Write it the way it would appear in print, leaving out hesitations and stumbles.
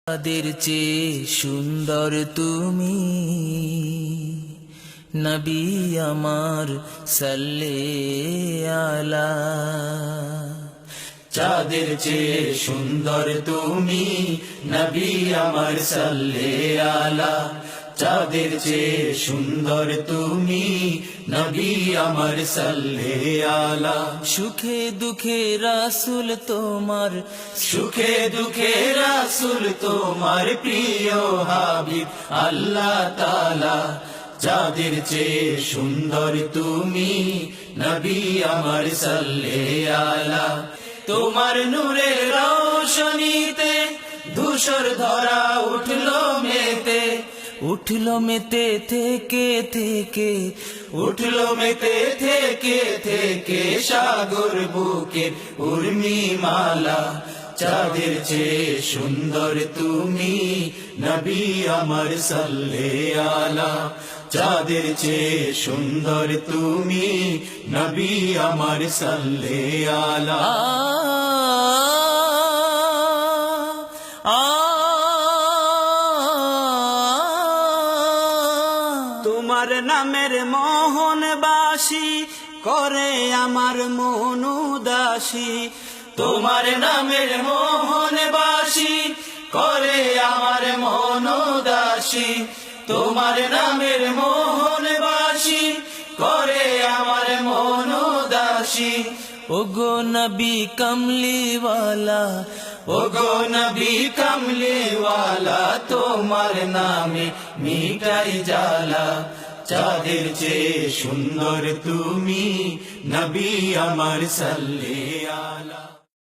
তাদের চেয়ে সুন্দর তুমি নবী আমার সাল্লে আলা। চাঁদের চেয়ে সুন্দর তুমি নবী আমার সাল্লে আলা। চাঁদের চেয়ে সুন্দর তুমি নবী আমার সাল্লে আলা। সুখে দুঃখে রাসূল তোমার, সুখে দুঃখে রাসূল তোমার প্রিয় হাবিব আল্লাহ তাআলা। চাঁদের চেয়ে সুন্দর তুমি নবী আমার সাল্লে আলা। তোমার নূরের রোশনীতে ধূসর ধরা উঠলো মেতে, উঠলো মেতে থেকে থেকে, উঠলো মেতে থেকে থেকে সাগর বুকে উর্মিমালা। চাঁদের চেয়ে সুন্দর তুমি নবী আমার সাল্লে আলা। চাঁদের চেয়ে সুন্দর তুমি নবী আমার সাল্লে আলা। তোমার নামের মোহনবাসী করে আমার মন উদাসী, তোমার নামের মোহনবাসী করে আমার মন উদাসী। তোমার নামের মোহনবাসী করে আমার মন উদাসী। ওগো নবী কমলিওয়ালা, ওগো নবী কমলিওয়ালা, তোমার নামে মিটাই জ্বালা। চাঁদের চেয়ে সুন্দর তুমি নবী আমার সাল্লে আলা।